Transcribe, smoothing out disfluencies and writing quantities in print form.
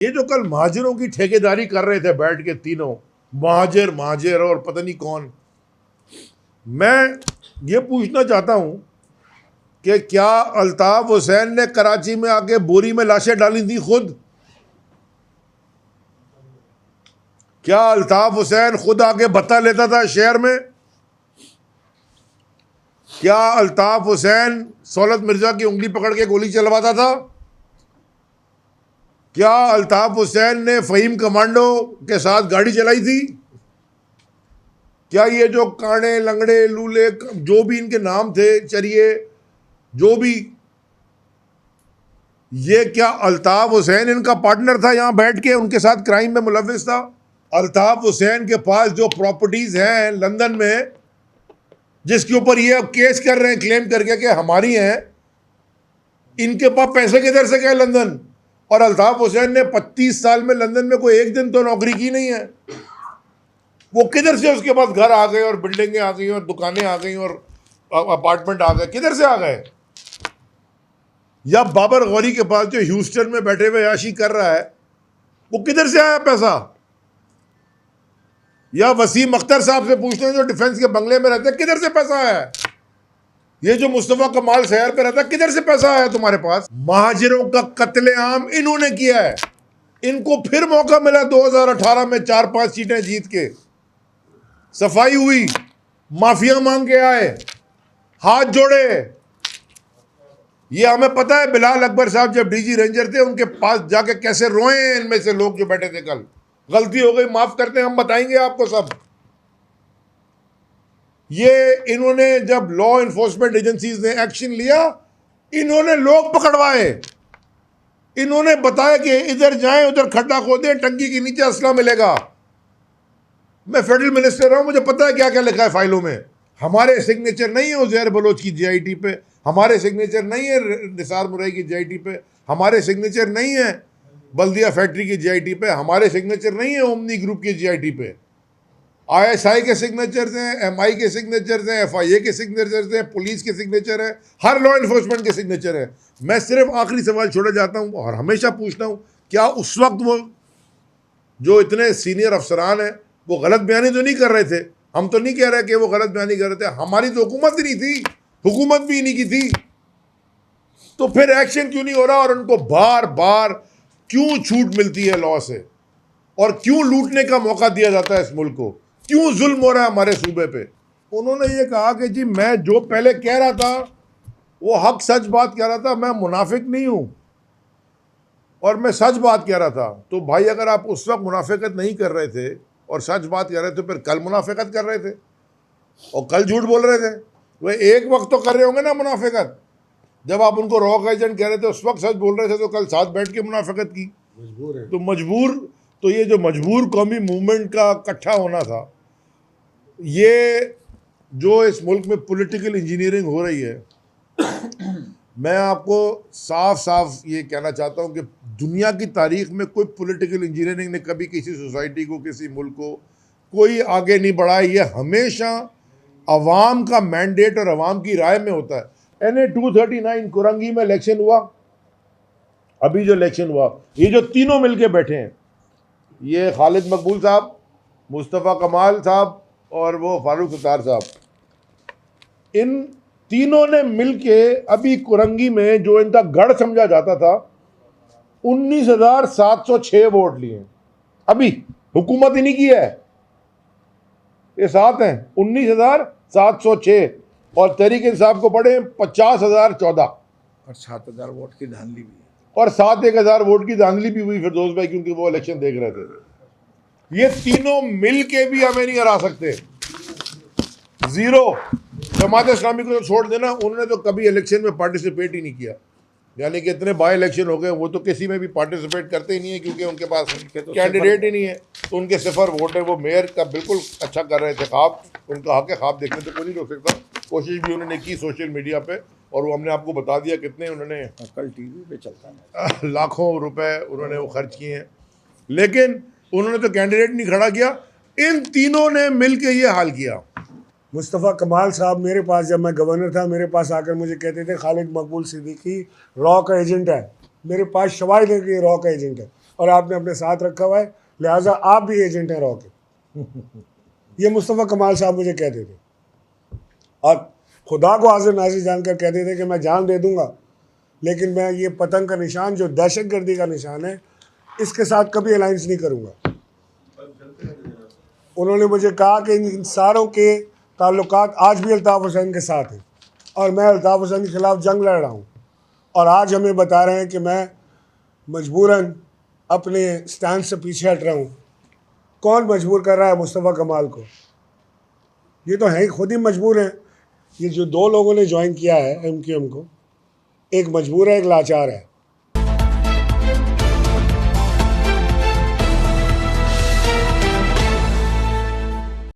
ये जो कल महाजरों की ठेकेदारी कर रहे थे बैठ के तीनों, महाजर और पता नहीं कौन, मैं ये पूछना चाहता हूं कि क्या अल्ताफ हुसैन ने कराची में आके बोरी में लाशें डाली थी खुद? क्या अल्ताफ हुसैन खुद आके भत्ता लेता था शहर में? क्या अल्ताफ हुसैन सौलत मिर्जा की उंगली पकड़ के गोली चलवाता था? क्या अल्ताफ हुसैन ने फहीम कमांडो के साथ गाड़ी चलाई थी? क्या ये जो कांडे लंगड़े लूले जो भी इनके नाम थे, चरिए जो भी, ये क्या अल्ताफ हुसैन इनका पार्टनर था यहां बैठ के, उनके साथ क्राइम में मुलव्विस था? अल्ताफ हुसैन के पास जो प्रॉपर्टीज हैं लंदन में, जिसके ऊपर ये अब केस कर रहे हैं क्लेम करके कि हमारी हैं, इनके पास पैसे किधर से गए लंदन? और अल्ताफ हुसैन ने 25 साल में लंदन में कोई एक दिन तो नौकरी की नहीं है। वो किधर से उसके पास घर आ गए और बिल्डिंगें आ गई और दुकानें आ गई और अपार्टमेंट आ गए? किधर से आ गए? या बाबर गौरी के पास जो ह्यूस्टन में बैठे हुए याशी कर रहा है, वो किधर से आया पैसा? या वसीम अख्तर साहब से पूछते हैं जो डिफेंस के बंगले में रहते हैं, किधर से पैसा आया? ये जो मुस्तफा कमाल शहर पे रहता है, किधर से पैसा आया तुम्हारे पास? महाजिरों का कत्लेआम इन्होंने किया है। इनको फिर मौका मिला 2018 में 4-5 सीटें जीत के, सफाई हुई, माफिया मांग के आए, हाथ जोड़े। ये हमें पता है बिलाल अकबर साहब जब डीजी रेंजर थे उनके पास जाके कैसे रोए इनमें से लोग जो बैठे थे कल। गलती हो गई, माफ करते हैं, हम बताएंगे आपको सब। ये इन्होंने जब लॉ इन्फोर्समेंट एजेंसीज ने एक्शन लिया, इन्होंने लोग पकड़वाए, इन्होंने बताया कि इधर जाएं उधर खड्डा खोदें, टंकी के नीचे असला मिलेगा। मैं फेडरल मिनिस्टर हूं, मुझे पता है क्या क्या लिखा है फाइलों में। हमारे सिग्नेचर नहीं है उज़ैर बलोच की जीआईटी पे, हमारे सिग्नेचर नहीं है निसार मुरई की जीआईटी पे, हमारे सिग्नेचर नहीं है बल्दिया फैक्ट्री की जीआईटी पे, हमारे सिग्नेचर नहीं है ओमनी ग्रुप की जीआईटी पे। आईएसआई के सिग्नेचर्स हैं, एमआई के सिग्नेचर्स हैं, एफआईए के सिग्नेचर्स हैं, पुलिस के सिग्नेचर हैं, हर लॉ इन्फोर्समेंट के सिग्नेचर हैं। मैं सिर्फ आखिरी सवाल छोड़ा जाता हूं और हमेशा पूछता हूं, क्या उस वक्त वो जो इतने सीनियर अफसरान हैं वो गलत बयानी तो नहीं कर रहे थे? हम तो नहीं कह रहे कि वो गलत बयानी कर रहे थे, हमारी तो हुकूमत ही नहीं थी, हुकूमत भी नहीं की थी, तो फिर एक्शन क्यों नहीं हो रहा? और उनको बार बार क्यों छूट मिलती है लॉ से, और क्यों लूटने का मौका दिया जाता है इस मुल्क को? क्यों जुल्म हो रहा है हमारे सूबे पे? उन्होंने ये कहा कि जी मैं जो पहले कह रहा था वो हक सच बात कह रहा था, मैं मुनाफिक नहीं हूं और मैं सच बात कह रहा था। तो भाई अगर आप उस वक्त मुनाफिकत नहीं कर रहे थे और सच बात कह रहे थे, फिर कल मुनाफिकत कर रहे थे और कल झूठ बोल रहे थे, वे एक वक्त तो कर रहे होंगे ना मुनाफिकत। जब आप उनको रॉक एजेंट कह रहे थे उस वक्त सच बोल रहे थे, तो कल साथ बैठ के मुनाफिकत की। मजबूर है तो मजबूर, तो ये जो मजबूर कौमी मूवमेंट का इकट्ठा होना था, ये जो इस मुल्क में पॉलिटिकल इंजीनियरिंग हो रही है, मैं आपको साफ साफ ये कहना चाहता हूँ कि दुनिया की तारीख में कोई पॉलिटिकल इंजीनियरिंग ने कभी किसी सोसाइटी को, किसी मुल्क को कोई आगे नहीं बढ़ाया। ये हमेशा अवाम का मैंडेट और अवाम की राय में होता है। NA 239 कुरंगी में इलेक्शन हुआ, अभी जो इलेक्शन हुआ, ये जो तीनों मिलके बैठे हैं, ये खालिद मकबूल साहब, मुस्तफ़ा कमाल साहब और वो फारूक सत्तार साहब, इन तीनों ने मिलके अभी कुरंगी में जो इनका गढ़ समझा जाता था 19,706 वोट लिए। अभी हुकूमत ही नहीं की है, ये साथ हैं 19,706 और तहरीक इंसाफ को पड़े 50,014 और 7,000 वोट की धांधली भी, और 7-1,000 वोट की धांधली भी हुई फिरदौस भाई, क्योंकि वो इलेक्शन देख रहे थे। ये तीनों मिल के भी हमें नहीं हरा सकते। जीरो। जमात इस्लामी को तो छोड़ देना, उन्होंने तो कभी इलेक्शन में पार्टिसिपेट ही नहीं किया, यानी कि इतने बाई इलेक्शन हो गए, वो तो किसी में भी पार्टिसिपेट करते ही नहीं है क्योंकि उनके पास कैंडिडेट ही नहीं है, तो उनके सिफर वोट है। वो मेयर का बिल्कुल अच्छा कर रहे थे, ख्वाब उनका हक है, ख्वाब देखने तो कोई नहीं रोक सकता। कोशिश भी उन्होंने की सोशल मीडिया पे, और वो हमने आपको बता दिया कितने उन्होंने कल टीवी पे चलता है, लाखों रुपए उन्होंने वो खर्च किए हैं, लेकिन उन्होंने तो कैंडिडेट नहीं खड़ा किया। इन तीनों ने मिल के ये हाल किया। मुस्तफ़ा कमाल साहब मेरे पास, जब मैं गवर्नर था, मेरे पास आकर मुझे कहते थे खालिद मकबूल सिद्दीकी रॉ का एजेंट है, मेरे पास शवाहिद है कि रॉ का एजेंट है। और आपने अपने साथ रखा हुआ है, लिहाजा आप भी एजेंट हैं रॉ के। ये मुस्तफ़ा कमाल साहब मुझे कहते थे, और खुदा को हाजिर नाजिर जानकर कहते थे कि मैं जान दे दूंगा, लेकिन मैं ये पतंग का निशान जो दहशतगर्दी का निशान है, इसके साथ कभी अलायंस नहीं करूंगा। उन्होंने मुझे कहा कि इन सारों के ताल्लुकात आज भी अल्ताफ़ हुसैन के साथ हैं, और मैं अल्ताफ़ हुसैन के ख़िलाफ़ जंग लड़ रहा हूँ, और आज हमें बता रहे हैं कि मैं मजबूरन अपने स्टैंड से पीछे हट रहा हूँ। कौन मजबूर कर रहा है मुस्तफ़ा कमाल को? ये तो है खुद ही मजबूर हैं। ये जो दो लोगों ने ज्वाइन किया है MQM को, एक मजबूर है, एक लाचार है।